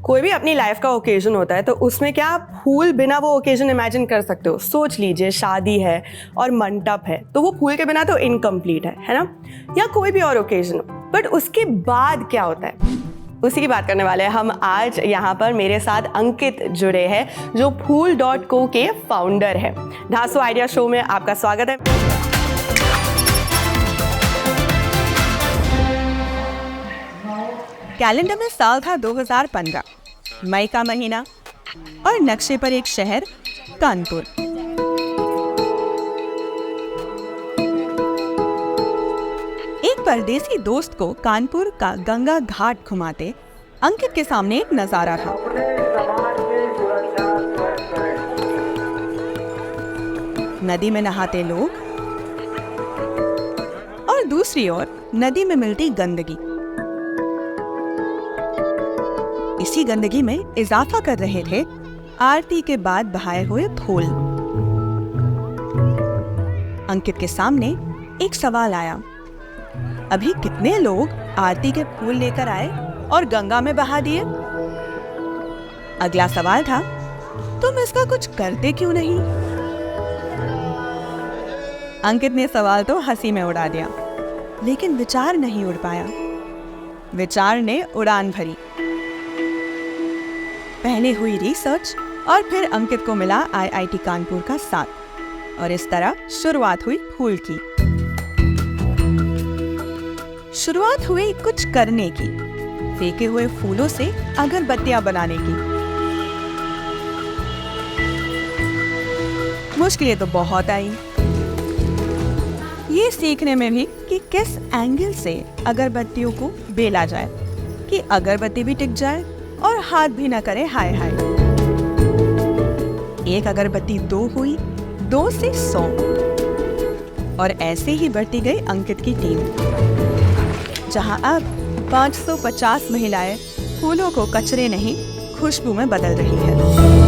कोई भी अपनी लाइफ का ओकेजन होता है तो उसमें क्या आप फूल बिना वो ओकेजन इमेजिन कर सकते हो? सोच लीजिए शादी है और मंडप है तो वो फूल के बिना तो इनकम्प्लीट है ना? या कोई भी और ओकेजन हो, बट उसके बाद क्या होता है उसी की बात करने वाले हैं हम आज। यहाँ पर मेरे साथ अंकित जुड़े हैं जो फूल.co के फाउंडर हैं। धांसू आइडिया शो में आपका स्वागत है। कैलेंडर में साल था 2015, मई का महीना और नक्शे पर एक शहर कानपुर। एक परदेसी दोस्त को कानपुर का गंगा घाट घुमाते अंकित के सामने एक नजारा था। नदी में नहाते लोग और दूसरी ओर नदी में मिलती गंदगी। इसी गंदगी में इजाफा कर रहे थे आरती के बाद बहाए हुए फूल। अंकित के सामने एक सवाल आया, अभी कितने लोग आरती के फूल लेकर आए और गंगा में बहा दिए? अगला सवाल था, तुम इसका कुछ करते क्यों नहीं? अंकित ने सवाल तो हंसी में उड़ा दिया, लेकिन विचार नहीं उड़ पाया। विचार ने उड़ान भरी। पहले हुई रिसर्च और फिर अंकित को मिला आईआईटी कानपुर का साथ और इस तरह शुरुआत हुई फूल की। शुरुआत हुई कुछ करने की, फेंके हुए फूलों से अगरबत्तियां बनाने की। मुश्किलें तो बहुत आई, ये सीखने में भी कि किस एंगल से अगरबत्तियों को बेला जाए कि अगरबत्ती भी टिक जाए और हाथ भी न करे हाय हाय। एक अगरबत्ती 2 हुई, 2 से 100 और ऐसे ही बढ़ती गई अंकित की टीम, जहां अब 550 महिलाएं फूलों को कचरे नहीं खुशबू में बदल रही है।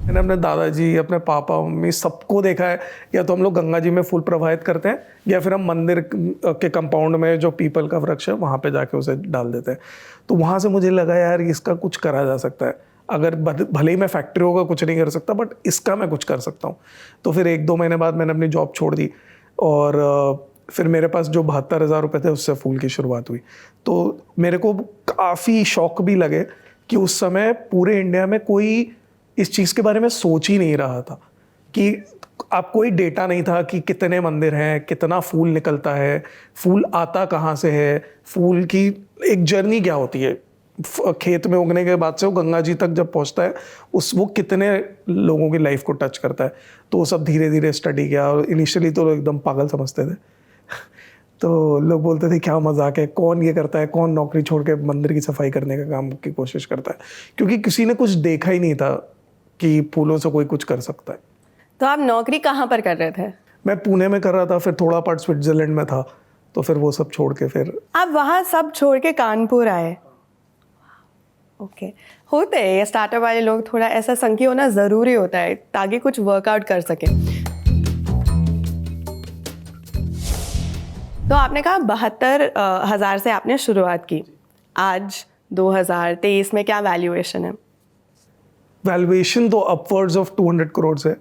मैंने अपने दादाजी, अपने पापा, मम्मी सबको देखा है, या तो हम लोग गंगा जी में फूल प्रवाहित करते हैं या फिर हम मंदिर के कंपाउंड में जो पीपल का वृक्ष है वहाँ पे जाके उसे डाल देते हैं। तो वहाँ से मुझे लगा यार इसका कुछ करा जा सकता है। अगर भले ही मैं फैक्ट्रियों का कुछ नहीं कर सकता बट इसका मैं कुछ कर सकता हूँ। तो फिर 1-2 महीने बाद मैंने अपनी जॉब छोड़ दी और फिर मेरे पास जो 72,000 रुपये थे उससे फूल की शुरुआत हुई। तो मेरे को काफ़ी शौक भी लगे कि उस समय पूरे इंडिया में कोई इस चीज़ के बारे में सोच ही नहीं रहा था कि आप कोई डेटा नहीं था कि कितने मंदिर हैं, कितना फूल निकलता है, फूल आता कहाँ से है, फूल की एक जर्नी क्या होती है, खेत में उगने के बाद से वो गंगा जी तक जब पहुँचता है वो कितने लोगों की लाइफ को टच करता है। तो वो सब धीरे धीरे स्टडी किया और इनिशियली तो लोग एकदम पागल समझते थे। तो लोग बोलते थे क्या मजाक है, कौन ये करता है, कौन नौकरी छोड़ के मंदिर की सफाई करने का काम की कोशिश करता है, क्योंकि किसी ने कुछ देखा ही नहीं था कि फूलों से कोई कुछ कर सकता है। तो आप नौकरी कहाँ पर कर रहे थे? मैं पुणे में कर रहा था, फिर थोड़ा पार्ट स्विट्जरलैंड में था, तो फिर वो सब छोड़ के फिर आप वहाँ सब छोड़ के कानपुर आए। ओके, होते हैं ये स्टार्टअप वाले लोग, थोड़ा ऐसा संकी होना ज़रूरी होता है ताकि कुछ वर्कआउट कर सके। तो आपने कहा 72,000 से आपने शुरुआत की, आज 2023 में क्या वैल्यूएशन है? वैल्यूएशन तो अपवर्ड्स ऑफ 200 करोड़ है।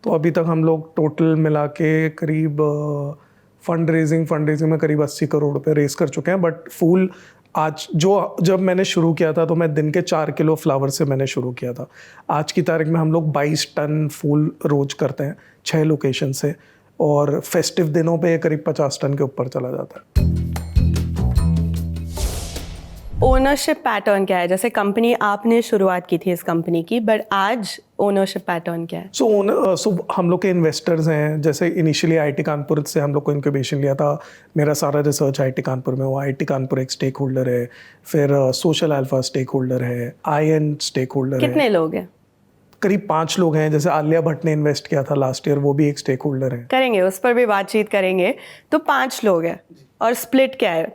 तो अभी तक हम लोग टोटल मिला के करीब फंड रेजिंग में करीब 80 करोड़ रुपए रेस कर चुके हैं। बट फूल आज जब मैंने शुरू किया था तो मैं दिन के 4 किलो फ्लावर से मैंने शुरू किया था। आज की तारीख में हम लोग 22 टन फूल रोज करते हैं 6 लोकेशन से, और फेस्टिव दिनों पे करीब 50 टन के ऊपर चला जाता है। ओनरशिप पैटर्न क्या है? जैसे कंपनी आपने शुरुआत की थी इस कंपनी की, बट आज ओनरशिप पैटर्न क्या है? सो हम लोग के इन्वेस्टर्स हैं, जैसे इनिशियली आईआईटी कानपुर से हम लोग को इंक्यूबेशन लिया था। मेरा सारा रिसर्च आईआईटी कानपुर में हुआ। आईआईटी कानपुर एक स्टेक होल्डर है, फिर सोशल अल्फा स्टेक होल्डर है, आईएन स्टेक होल्डर है। कितने लोग हैं? करीब 5 लोग हैं। जैसे आलिया भट्ट ने इन्वेस्ट किया था लास्ट ईयर, वो भी एक स्टेक होल्डर है। करेंगे, उस पर भी बातचीत करेंगे। तो 5 लोग हैं और स्प्लिट क्या है?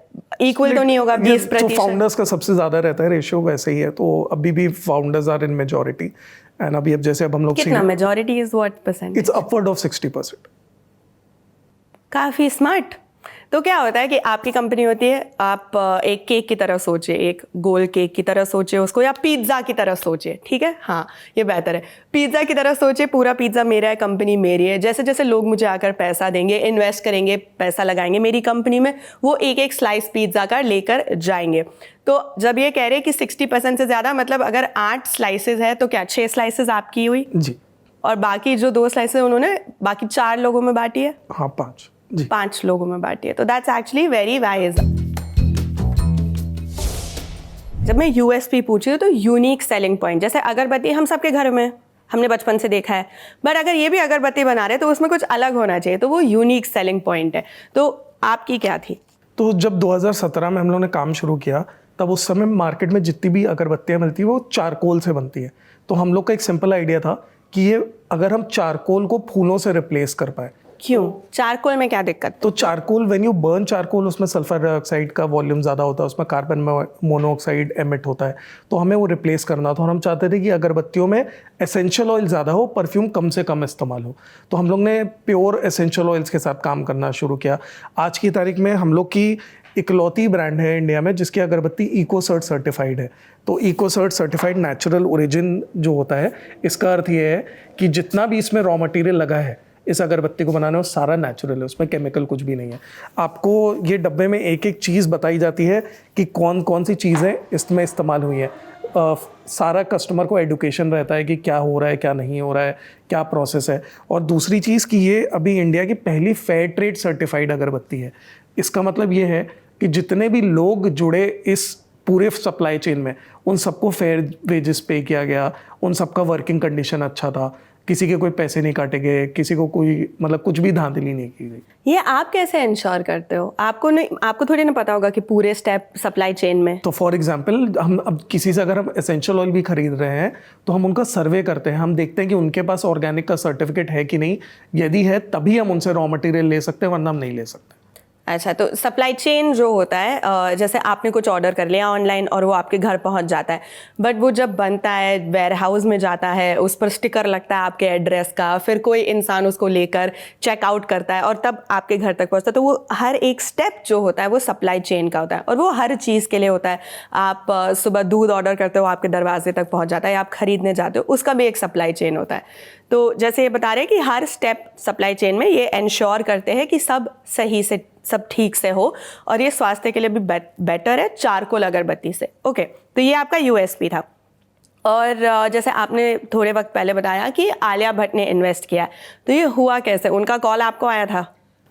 इक्वल तो नहीं होगा 20%? तो फाउंडर्स का सबसे ज्यादा रहता है रेशियो, वैसे ही है। तो अभी भी founders are in majority and अब जैसे अब हम लोग कितना majority is what percent? It's upward of 60%। काफी स्मार्ट। तो क्या होता है कि आपकी कंपनी होती है, आप एक केक की तरह सोचिए, एक गोल केक की तरह सोचिए उसको, या पिज्ज़ा की तरह सोचिए, ठीक है, हाँ ये बेहतर है। पिज्ज़ा की तरह सोचिए, पूरा पिज्ज़ा मेरा है, कंपनी मेरी है। जैसे जैसे लोग मुझे आकर पैसा देंगे, इन्वेस्ट करेंगे, पैसा लगाएंगे मेरी कंपनी में, वो एक एक स्लाइस पिज्ज़ा का लेकर जाएंगे। तो जब ये कह रहे हैं कि 60% से ज़्यादा, मतलब अगर 8 स्लाइसेस है तो क्या 6 स्लाइसेस आपकी हुई जी, और बाकी जो 2 स्लाइसेस उन्होंने बाकी 4 लोगों में बांटी है? हाँ 5 जी, 5 लोगों में बांटी है। तो दैट्स एक्चुअली वेरी वाइज। जब मैं यूएसपी पूछी तो यूनिक सेलिंग पॉइंट, जैसे अगरबत्ती हम सबके घर में हमने बचपन से देखा है, बट अगर ये भी अगरबत्ती बना रहे तो उसमें कुछ अलग होना चाहिए, तो वो यूनिक सेलिंग पॉइंट है। तो आपकी क्या थी? तो जब 2017 में हम लोगों ने काम शुरू किया, तब उस समय मार्केट में जितनी भी अगरबत्तियाँ मिलती है वो चारकोल से बनती है। तो हम लोग का एक सिंपल आइडिया था कि ये अगर हम चारकोल को फूलों से रिप्लेस कर पाए। क्यों? चारकोल में क्या दिक्कत? तो charcoal, when you burn charcoal, उसमें सल्फर डाइऑक्साइड का वॉल्यूम ज़्यादा होता है, उसमें कार्बन मोनोऑक्साइड एमिट होता है, तो हमें वो रिप्लेस करना था। और हम चाहते थे कि अगरबत्तियों में एसेंशियल ऑयल ज़्यादा हो, परफ्यूम कम से कम इस्तेमाल हो। तो हम लोग ने प्योर एसेंशियल ऑयल्स के साथ काम करना शुरू किया। आज की तारीख में हम लोग की इकलौती ब्रांड है इंडिया में जिसकी अगरबत्ती इकोसर्ट सर्टिफाइड है। तो इकोसर्ट सर्टिफाइड नेचुरल ओरिजिन जो होता है, इसका अर्थ ये है कि जितना भी इसमें रॉ मटेरियल लगा है इस अगरबत्ती को बनाने में, सारा नेचुरल है, उसमें केमिकल कुछ भी नहीं है। आपको ये डब्बे में एक एक चीज़ बताई जाती है कि कौन कौन सी चीज़ें इसमें इस्तेमाल हुई हैं। सारा कस्टमर को एडुकेशन रहता है कि क्या हो रहा है, क्या नहीं हो रहा है, क्या प्रोसेस है। और दूसरी चीज़ कि ये अभी इंडिया की पहली फेयर ट्रेड सर्टिफाइड अगरबत्ती है। इसका मतलब ये है कि जितने भी लोग जुड़े इस पूरे सप्लाई चेन में, उन सबको फेयर वेजेस पे किया गया, उन सबका वर्किंग कंडीशन अच्छा था, किसी के कोई पैसे नहीं काटे गए, किसी को कोई मतलब कुछ भी धांधली नहीं की गई। ये आप कैसे इंश्योर करते हो? आपको नहीं, आपको थोड़ी ना पता होगा कि पूरे स्टेप सप्लाई चेन में। तो फॉर एग्जांपल, हम अब किसी से अगर हम एसेंशियल ऑयल भी खरीद रहे हैं तो हम उनका सर्वे करते हैं, हम देखते हैं कि उनके पास ऑर्गेनिक का सर्टिफिकेट है कि नहीं। यदि है तभी हम उनसे रॉ मटेरियल ले सकते हैं, वरना हम नहीं ले सकते। अच्छा, तो सप्लाई चेन जो होता है, जैसे आपने कुछ ऑर्डर कर लिया ऑनलाइन और वो आपके घर पहुंच जाता है, बट वो जब बनता है वेयर हाउस में जाता है, उस पर स्टिकर लगता है आपके एड्रेस का, फिर कोई इंसान उसको लेकर चेकआउट करता है और तब आपके घर तक पहुंचता है। तो वो हर एक स्टेप जो होता है वो सप्लाई चेन का होता है और वो हर चीज़ के लिए होता है। आप सुबह दूध ऑर्डर करते हो, आपके दरवाजे तक पहुँच जाता है, आप खरीदने जाते हो, उसका भी एक सप्लाई चेन होता है। तो जैसे ये बता रहे हैं कि हर स्टेप सप्लाई चेन में ये इंश्योर करते हैं कि सब सही से, सब ठीक से हो, और ये स्वास्थ्य के लिए भी बेटर है चारकोल अगरबत्ती से। ओके, तो ये आपका यूएसपी था। और जैसे आपने थोड़े वक्त पहले बताया कि आलिया भट्ट ने इन्वेस्ट किया, तो ये हुआ कैसे? उनका कॉल आपको आया था?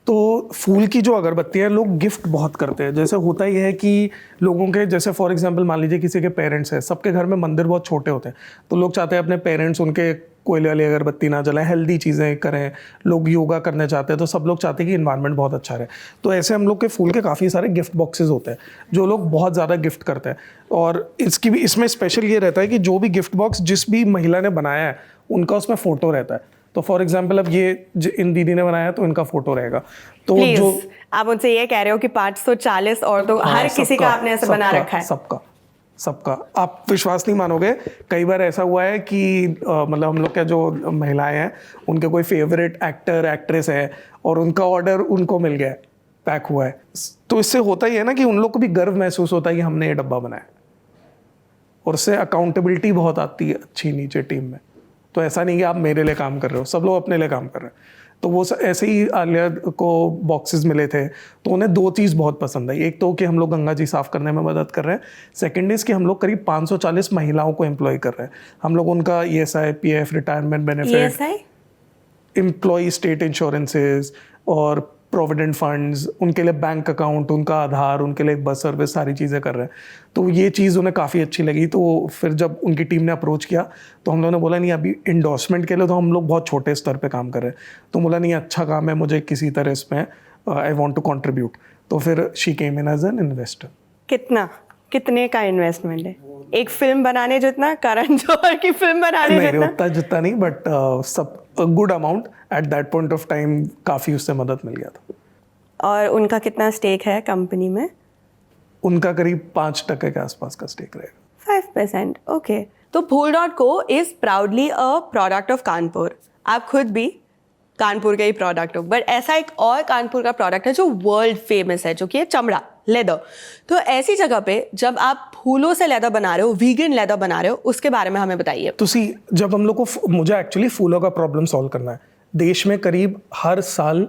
तो फूल की जो अगरबत्ती है, लोग गिफ्ट बहुत करते हैं। जैसे होता ही है कि लोगों के, जैसे फॉर एग्जांपल मान लीजिए किसी के पेरेंट्स हैं, सबके घर में मंदिर बहुत छोटे होते हैं, तो लोग चाहते हैं अपने पेरेंट्स उनके कोयले वाली अगरबत्ती ना जलाएं, हेल्दी चीज़ें करें। लोग योगा करने चाहते हैं, तो सब लोग चाहते हैं कि इन्वायरमेंट बहुत अच्छा रहे। तो ऐसे हम लोग के फूल के काफ़ी सारे गिफ्ट बॉक्सेस होते हैं जो लोग बहुत ज़्यादा गिफ्ट करते हैं। और इसकी भी, इसमें स्पेशल ये रहता है कि जो भी गिफ्ट बॉक्स जिस भी महिला ने बनाया है उनका उसमें फ़ोटो रहता है। तो फॉर एग्जाम्पल, अब ये इन दीदी ने बनाया तो इनका फोटो रहेगा। तो जो आप उनसे ये कह रहे हो कि 540 और तो हाँ, हर किसी का आपने ऐसे बना रखा है? सबका आप विश्वास नहीं मानोगे, कई बार ऐसा हुआ है कि मतलब हम लोग के जो महिलाएं हैं उनके कोई फेवरेट एक्टर एक्ट्रेस है और उनका ऑर्डर उनको मिल गया है, पैक हुआ है। तो इससे होता ही है ना कि उन लोग को भी गर्व महसूस होता है कि हमने ये डब्बा बनाया, और उससे अकाउंटेबिलिटी बहुत आती है अच्छी नीचे टीम में। तो ऐसा नहीं कि आप मेरे लिए काम कर रहे हो, सब लोग अपने लिए काम कर रहे हैं। तो वो ऐसे ही आलिया को बॉक्सेस मिले थे, तो उन्हें 2 चीज़ बहुत पसंद आई। एक तो कि हम लोग गंगा जी साफ़ करने में मदद कर रहे हैं, सेकंड इज़ कि हम लोग करीब 540 महिलाओं को एम्प्लॉय कर रहे हैं। हम लोग उनका ESI, PF, retirement benefit, employ state insurances और प्रोविडेंट फंड्स, उनके लिए बैंक अकाउंट, उनका आधार, उनके लिए बस सर्विस, सारी चीज़ें कर रहे हैं। तो ये चीज़ उन्हें काफ़ी अच्छी लगी। तो फिर जब उनकी टीम ने अप्रोच किया तो हम लोगों ने बोला नहीं, अभी इंडोर्समेंट के लिए तो हम लोग बहुत छोटे स्तर पे काम कर रहे हैं। तो बोला नहीं, अच्छा काम है, मुझे किसी तरह इसमें आई वांट टू कंट्रीब्यूट। तो फिर she came in as an investor. कितने का इन्वेस्टमेंट है? एक फिल्म बनाने जितना, करण जौहर की फिल्म बनाने जितना? नहीं, उतना जितना नहीं, बट सब good amount at that point of time, काफ़ी उससे मदद मिल गया था। और उनका कितना स्टेक है कंपनी में? उनका करीब 5% के आसपास का स्टेक रहेगा। 5%, ओके। तो Phool.co is proudly a product of Kanpur. आप खुद भी कानपुर का ही प्रोडक्ट हो, बट ऐसा एक और कानपुर का प्रोडक्ट है जो वर्ल्ड फेमस है, जो कि है चमड़ा, लेदर। तो ऐसी जगह पे जब आप फूलों से लेदर बना रहे हो, वीगन लेदर बना रहे हो, उसके बारे में हमें बताइए। तो सी, जब हम लोग को मुझे एक्चुअली फूलों का प्रॉब्लम सॉल्व करना है। देश में करीब हर साल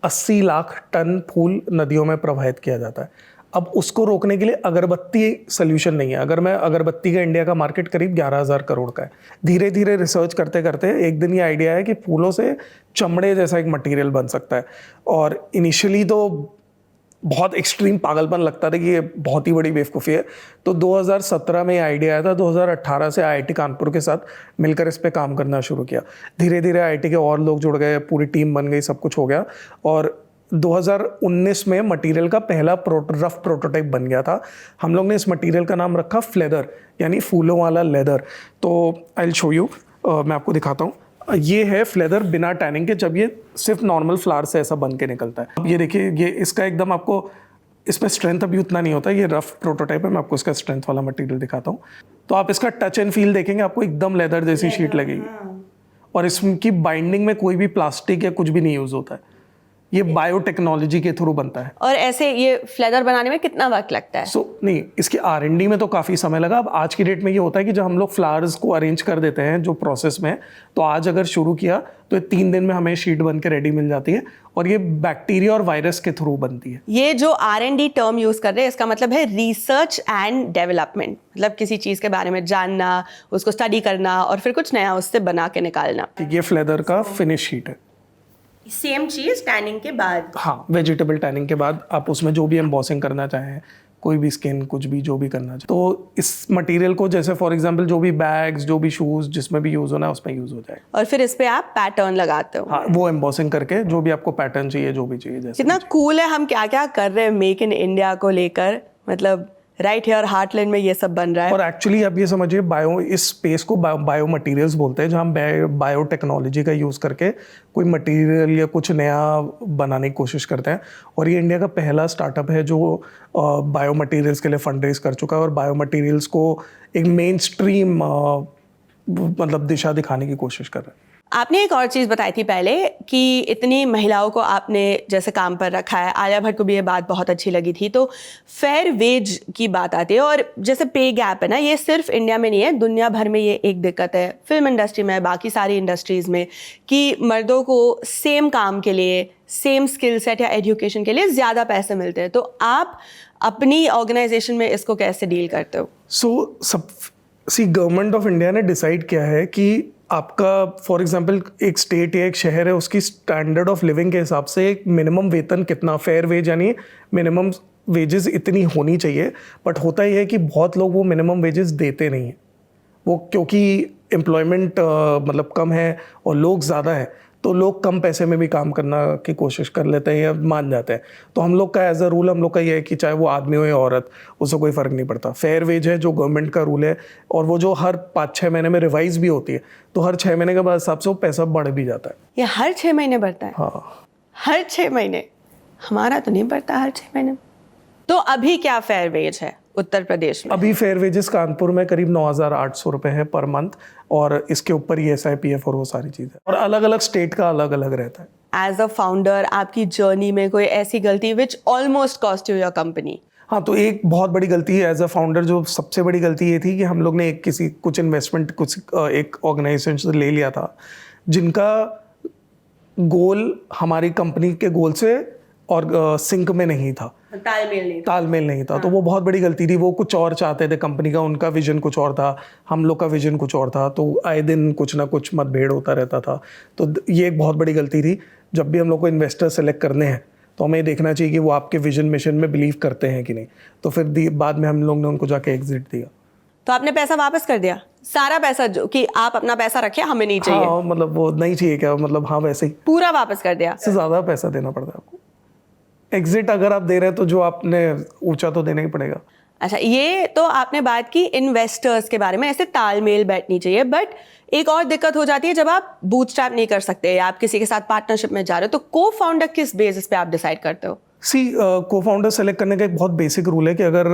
80 लाख टन फूल नदियों में प्रवाहित किया जाता है। अब उसको रोकने के लिए अगरबत्ती सोल्यूशन नहीं है। अगर मैं अगरबत्ती का इंडिया का मार्केट करीब 11,000 करोड़ का है। धीरे धीरे रिसर्च करते करते एक दिन ये आइडिया है कि फूलों से चमड़े जैसा एक मटेरियल बन सकता है। और इनिशियली तो बहुत एक्सट्रीम पागलपन लगता था कि ये बहुत ही बड़ी बेवकूफ़ी है। तो 2017 में ये आइडिया आया था। 2018 से IIT कानपुर के साथ मिलकर इस पे काम करना शुरू किया। धीरे धीरे IIT के और लोग जुड़ गए, पूरी टीम बन गई, सब कुछ हो गया। और 2019 में मटेरियल का पहला रफ प्रोटोटाइप बन गया था। हम लोग ने इस मटेरियल का नाम रखा फ्लेदर, यानी फूलों वाला लेदर। तो आई विल शो यू, मैं आपको दिखाता हूँ। ये है फ्लेदर बिना टैनिंग के, जब ये सिर्फ नॉर्मल फ्लावर से ऐसा बन के निकलता है। अब ये देखिए, ये इसका एकदम आपको इसमें स्ट्रेंथ अभी उतना नहीं होता है। ये रफ प्रोटोटाइप है, मैं आपको इसका स्ट्रेंथ वाला मटेरियल दिखाता हूँ। तो आप इसका टच एंड फील देखेंगे, आपको एकदम लेदर जैसी शीट लगेगी। और इसकी बाइंडिंग में कोई भी प्लास्टिक या कुछ भी नहीं यूज होता है। ये बायोटेक्नोलॉजी के थ्रू बनता है। और ऐसे ये फ्लेदर बनाने में कितना वक्त लगता है? नहीं, इसकी R&D में तो काफ़ी समय लगा। अब आज की डेट में ये होता है कि जब हम लोग फ्लावर्स को अरेंज कर देते हैं जो प्रोसेस में, तो आज अगर शुरू किया तो ये 3 दिन में हमें शीट बन के रेडी मिल जाती है। और ये बैक्टीरिया और वायरस के थ्रू बनती है। ये जो R&D टर्म यूज कर रहे हैं, इसका मतलब है रिसर्च एंड डेवलपमेंट। मतलब किसी चीज के बारे में जानना, उसको स्टडी करना और फिर कुछ नया उससे बना के निकालना। ये फ्लेदर का फिनिश शीट है। सेम चीज टैनिंग के बाद? हाँ, वेजिटेबल टैनिंग के बाद आप उसमें जो भी एम्बॉसिंग करना चाहें, कोई भी स्किन, कुछ भी जो भी करना चाहे, तो इस मटेरियल को जैसे फॉर एग्जांपल जो भी बैग्स, जो भी शूज, जिसमें भी यूज होना है उसमें यूज हो जाए। और फिर इस पे आप पैटर्न लगाते हो? हाँ, वो एम्बॉसिंग करके जो भी आपको पैटर्न चाहिए, जो भी चाहिए। जैसे कितना कूल है, हम क्या क्या कर रहे हैं मेक इन इंडिया को लेकर। मतलब राइट हियर हार्टलैंड में ये सब बन रहा है। और एक्चुअली आप ये समझिए, इस स्पेस को बायो मटीरियल्स बोलते हैं, जहाँ हम बायोटेक्नोलॉजी का यूज़ करके कोई मटेरियल या कुछ नया बनाने की कोशिश करते हैं। और ये इंडिया का पहला स्टार्टअप है जो बायो मटीरियल्स के लिए फंड रेज कर चुका है और बायो मटीरियल्स को एक मेन स्ट्रीम मतलब दिशा दिखाने की कोशिश कर रहा है। आपने एक और चीज़ बताई थी पहले कि इतनी महिलाओं को आपने जैसे काम पर रखा है। आलिया भट्ट को भी ये बात बहुत अच्छी लगी थी। तो फेयर वेज की बात आती है, और जैसे पे गैप है ना, ये सिर्फ इंडिया में नहीं है, दुनिया भर में ये एक दिक्कत है। फिल्म इंडस्ट्री में, बाकी सारी इंडस्ट्रीज़ में, कि मर्दों को सेम काम के लिए, सेम स्किल सेट या एजुकेशन के लिए ज़्यादा पैसे मिलते हैं। तो आप अपनी ऑर्गेनाइजेशन में इसको कैसे डील करते हो? गवर्नमेंट ऑफ इंडिया ने डिसाइड किया है कि आपका फॉर एग्जांपल एक स्टेट या एक शहर है, उसकी स्टैंडर्ड ऑफ लिविंग के हिसाब से एक मिनिमम वेतन कितना, फेयर वेज यानी मिनिमम वेजेस इतनी होनी चाहिए। बट होता ही है कि बहुत लोग वो मिनिमम वेजेस देते नहीं हैं। वो क्योंकि एम्प्लॉयमेंट मतलब कम है और लोग ज़्यादा है, तो लोग कम पैसे में भी काम करना की कोशिश कर लेते हैं या मान जाते हैं। तो हम लोग का एज अ रूल हम लोग का ये है कि चाहे वो आदमी हो या औरत, उससे कोई फ़र्क नहीं पड़ता। फेयर वेज है जो गवर्नमेंट का रूल है, और वो जो हर 5-6 महीने में रिवाइज भी होती है। तो हर 6 महीने के बाद हिसाब से वो पैसा बढ़ भी जाता है। ये हर 6 महीने बढ़ता है? हाँ, हर 6 महीने? हमारा तो नहीं बढ़ता हर 6 महीने। तो अभी क्या फेयर वेज है उत्तर प्रदेश में? अभी फेयर वेजेस कानपुर में करीब 9,800 रुपये है पर मंथ, और इसके ऊपर ही SIPF और वो सारी चीज़ें, और अलग अलग स्टेट का अलग अलग रहता है। एज अ फाउंडर आपकी जर्नी में कोई ऐसी गलती विच almost cost you your company? हाँ, तो एक बहुत बड़ी गलती है एज अ फाउंडर, जो सबसे बड़ी गलती ये थी कि हम लोग ने कुछ इन्वेस्टमेंट एक ऑर्गेनाइजेशन से ले लिया था, जिनका गोल हमारी कंपनी के गोल से और सिंक में नहीं था, तालमेल नहीं था। तो वो बहुत बड़ी गलती थी। वो कुछ और चाहते थे कंपनी का, उनका विजन कुछ और था, हम लोग का विजन कुछ और था। तो आए दिन कुछ ना कुछ मतभेद होता रहता था। तो ये एक बहुत बड़ी गलती थी। जब भी हम लोग को इन्वेस्टर सेलेक्ट करने हैं तो हमें देखना चाहिए कि वो आपके विजन मिशन में बिलीव करते हैं कि नहीं। तो फिर बाद में हम लोग ने उनको जाके एग्जिट दिया। तो आपने पैसा वापस कर दिया? सारा पैसा जो कि आप अपना पैसा रखे, हमें नहीं चाहिए? हाँ, मतलब वो नहीं चाहिए क्या, मतलब हाँ वैसे ही पूरा वापस कर दिया? इससे ज़्यादा पैसा देना पड़ता है आपको। एग्जिट अगर आप दे रहे हैं तो जो आपने ऊंचा तो देना ही पड़ेगा। अच्छा, ये तो आपने बात की इन्वेस्टर्स के बारे में, ऐसे तालमेल बैठनी चाहिए। बट एक और दिक्कत हो जाती है जब आप बूटस्ट्रैप नहीं कर सकते या आप किसी के साथ पार्टनरशिप में जा रहे हो, तो को फाउंडर किस बेसिस पे आप डिसाइड करते हो? को फाउंडर सेलेक्ट करने का एक बहुत बेसिक रूल है कि अगर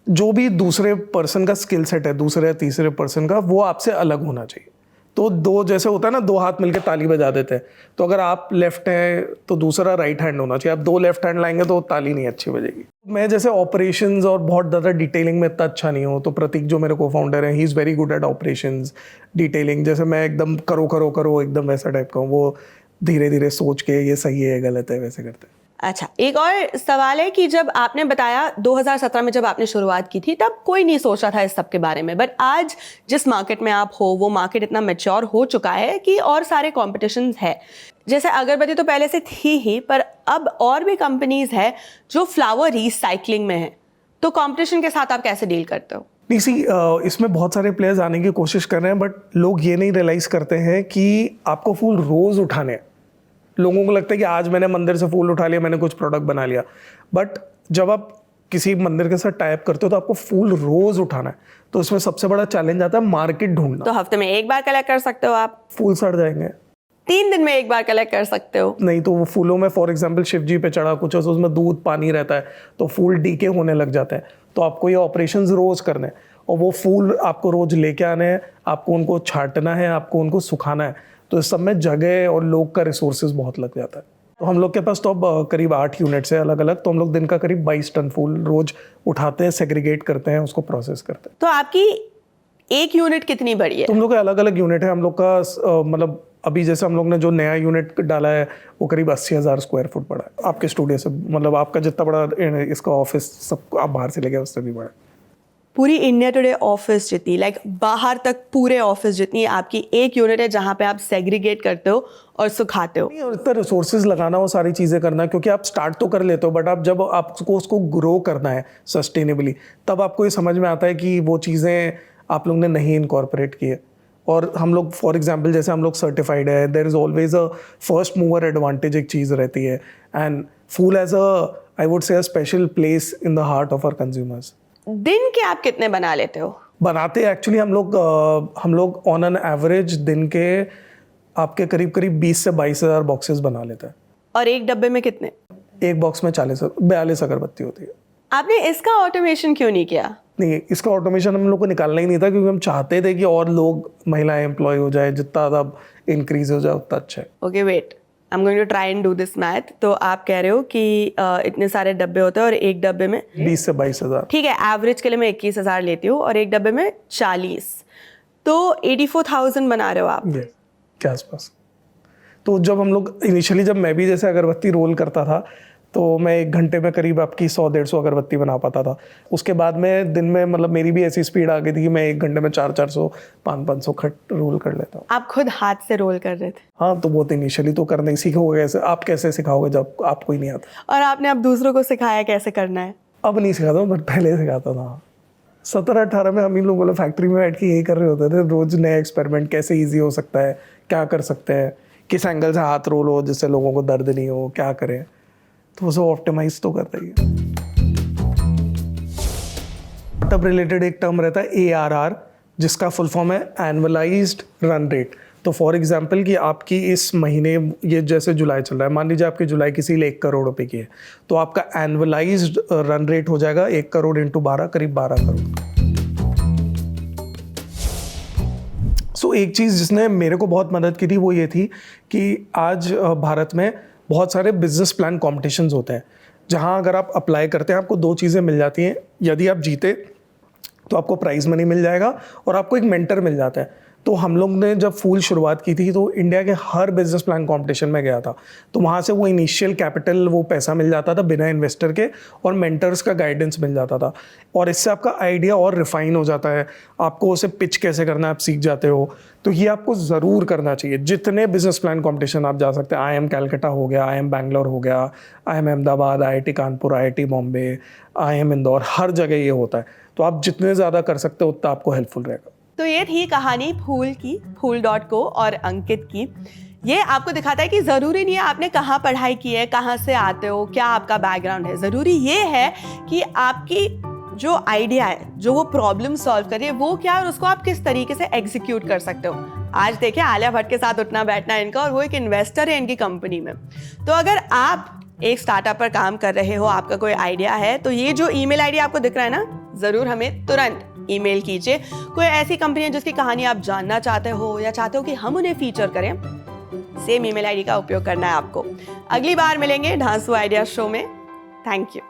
जो भी दूसरे पर्सन का स्किल सेट है, दूसरे या तीसरे पर्सन का, वो आपसे अलग होना चाहिए। तो दो जैसे होता है ना, दो हाथ मिलके ताली बजा देते हैं, तो अगर आप लेफ्ट हैं तो दूसरा राइट हैंड होना चाहिए। आप दो लेफ्ट हैंड लाएंगे तो ताली नहीं अच्छी बजेगी। मैं जैसे ऑपरेशंस और बहुत ज़्यादा डिटेलिंग में इतना अच्छा नहीं हूँ, तो प्रतीक जो मेरे को फाउंडर हैं, he is very good at operations, detailing. जैसे मैं एकदम करो एकदम वैसा टाइप का हूँ, वो धीरे धीरे सोच के ये सही है गलत है वैसे करते हैं। अच्छा, एक और सवाल है कि जब आपने बताया 2017 में जब आपने शुरुआत की थी तब कोई नहीं सोच रहा था इस सब के बारे में, बट आज जिस मार्केट में आप हो वो मार्केट इतना मैच्योर हो चुका है कि और सारे कॉम्पिटिशंस है। जैसे अगरबत्ती तो पहले से थी ही, पर अब और भी कंपनीज है जो फ्लावर रिसाइकलिंग में है, तो कॉम्पिटिशन के साथ आप कैसे डील करते हो? नहीं सी, इसमें बहुत सारे प्लेयर्स आने की कोशिश कर रहे हैं, बट लोग ये नहीं रियलाइज़ करते हैं कि आपको फूल रोज़ उठाने हैं। लोगों को लगता है कि आज मैंने मंदिर से फूल उठा लिया, मैंने कुछ प्रोडक्ट बना लिया, बट जब आप किसी मंदिर के साथ टाइप करते हो तो आपको फूल रोज उठाना है। तो इसमें सबसे बड़ा चैलेंज आता है मार्केट ढूंढना। तो हफ्ते में एक बार कलेक्ट कर सकते हो आप? फूल सड़ जाएंगे। 3 दिन में एक बार कलेक्ट कर सकते हो? नहीं, तो वो फूलों में फॉर एग्जाम्पल शिव जी पे चढ़ा कुछ, उसमें दूध पानी रहता है, तो फूल डीके होने लग जाते हैं। तो आपको ये ऑपरेशंस रोज करने हैं, और वो फूल आपको रोज लेके आने हैं, आपको उनको छांटना है, आपको उनको सुखाना है। तो इस सब में जगह और लोग का रिसोर्सेज बहुत लग जाता है। तो हम लोग के पास तो अब करीब 8 यूनिट्स है अलग अलग, तो हम लोग दिन का करीब 22 टन फूल रोज उठाते हैं, सेग्रीगेट करते हैं, उसको प्रोसेस करते हैं। तो आपकी एक यूनिट कितनी बड़ी है? तो हम लोग का अलग अलग यूनिट है। हम लोग का मतलब अभी जैसे हम लोग ने जो नया यूनिट डाला है वो करीब 80,000 स्क्वायर फुट बड़ा है। आपके स्टूडियो से, मतलब आपका जितना बड़ा इसका ऑफिस सब आप बाहर से लेके उससे भी बड़ा है। पूरी इंडिया टुडे ऑफिस जितनी, लाइक बाहर तक पूरे ऑफिस जितनी आपकी एक यूनिट है जहाँ पे आप सेग्रीगेट करते हो और सुखाते हो? और इतना रिसोर्सेज लगाना, वो सारी चीज़ें करना, क्योंकि आप स्टार्ट तो कर लेते हो, बट आप जब आपको उसको ग्रो करना है सस्टेनेबली, तब आपको ये समझ में आता है कि वो चीज़ें आप लोग ने नहीं इनकॉर्पोरेट की है। और हम लोग फॉर एग्जांपल जैसे हम लोग सर्टिफाइड है, there is always a first mover advantage एक चीज़ रहती है। And full as a I would say a special place in the heart of our consumers. दिन के आप कितने बना लेते हो? बनाते एक्चुअली हम लोग ऑन एन एवरेज दिन के आपके करीब 20 से 22,000 बॉक्सेस बना लेते हैं। और एक डब्बे में कितने? एक बॉक्स में 42 अगरबत्ती होती है। आपने इसका ऑटोमेशन क्यों नहीं किया? नहीं, इसका ऑटोमेशन हम लोग को निकालना ही नहीं था, क्योंकि हम चाहते थे कि और लोग, महिलाएं एम्प्लॉय हो जाए, जितना ज़्यादा इंक्रीज हो जाए उतना अच्छा है। Okay wait, I am going to try and do this math. तो आप कह रहे हो कि इतने सारे डब्बे होते हैं और एक डब्बे में 20 से 22,000। ठीक है, एवरेज के लिए मैं 21,000 लेती हूँ और एक डब्बे में 40, तो 84,000 बना रहे हो आप के आसपास। तो जब हम लोग इनिशियली, जब मैं भी जैसे अगरबत्ती रोल करता था, तो मैं 1 घंटे में करीब आपकी 100-150 अगरबत्ती बना पाता था। उसके बाद में दिन में, मतलब मेरी भी ऐसी स्पीड आ गई थी कि मैं 1 घंटे में 400-400 500 खट रोल कर लेता हूँ। आप खुद हाथ से रोल कर रहे थे? हाँ, तो बहुत इनिशियली तो करना ही सीखोगे कैसे, आप कैसे सिखाओगे जब आपको ही नहीं आता। और आपने अब दूसरों को सिखाया कैसे करना है? अब नहीं सिखाता हूँ, बट पहले सिखाता था। 17-18 में हम ही लोग फैक्ट्री में बैठ के यही कर रहे होते थे, रोज नया एक्सपेरिमेंट, कैसे ईजी हो सकता है, क्या कर सकते हैं, किस एंगल से हाथ रोल हो जिससे लोगों को दर्द नहीं हो, क्या करें। तो वो सब ऑप्टिमाइज तो करता ही है। तब रिलेटेड एक टर्म रहता है ARR, जिसका फुल फॉर्म है एनुअलाइज्ड रन रेट। तो फॉर एग्जांपल कि आपकी इस महीने, ये जैसे जुलाई चल रहा है, मान लीजिए आपकी जुलाई किसी लिए 1 करोड़ रुपए की है, तो आपका एनुअलाइज्ड रन रेट हो जाएगा 1 करोड़ इंटू 12, करीब 12 करोड़। सो एक चीज़ जिसने मेरे को बहुत मदद की थी वो ये थी कि आज भारत में बहुत सारे बिजनेस प्लान कॉम्पिटिशन्स होते हैं, जहां अगर आप अप्लाई करते हैं आपको 2 चीज़ें मिल जाती हैं। यदि आप जीते तो आपको प्राइज़ मनी मिल जाएगा और आपको एक मेंटर मिल जाता है। तो हम लोग ने जब फूल शुरुआत की थी तो इंडिया के हर बिजनेस प्लान कंपटीशन में गया था, तो वहाँ से वो इनिशियल कैपिटल, वो पैसा मिल जाता था बिना इन्वेस्टर के, और मेंटर्स का गाइडेंस मिल जाता था। और इससे आपका आइडिया और रिफाइन हो जाता है, आपको उसे पिच कैसे करना है आप सीख जाते हो। तो ये आपको ज़रूर करना चाहिए। जितने बिजनेस प्लान कॉम्पिटिशन आप जा सकते हैं, IIM कैलकाटा हो गया, IIM बैंगलोर हो गया, IIM Ahmedabad, IIT Kanpur, IIT Bombay, IIM Indore, हर जगह ये होता है। तो आप जितने ज़्यादा कर सकते हो उतना आपको हेल्पफुल रहेगा। तो ये थी कहानी फूल की, Fool.co और अंकित की। ये आपको दिखाता है कि ज़रूरी नहीं है आपने कहाँ पढ़ाई की है, कहाँ से आते हो, क्या आपका बैकग्राउंड है। ज़रूरी ये है कि आपकी जो आइडिया है, जो वो प्रॉब्लम सॉल्व करिए, वो क्या है और उसको आप किस तरीके से एग्जीक्यूट कर सकते हो। आज देखिए आलिया भट्ट के साथ उठना बैठना है इनका, और वो एक इन्वेस्टर है इनकी कंपनी में। तो अगर आप एक स्टार्टअप पर काम कर रहे हो, आपका कोई आइडिया है, तो ये जो ईमेल आईडी आपको दिख रहा है ना, ज़रूर हमें तुरंत ईमेल कीजिए। कोई ऐसी कंपनी है जिसकी कहानी आप जानना चाहते हो या चाहते हो कि हम उन्हें फीचर करें, सेम ईमेल आईडी का उपयोग करना है आपको। अगली बार मिलेंगे ढांसू आइडिया शो में। Thank you.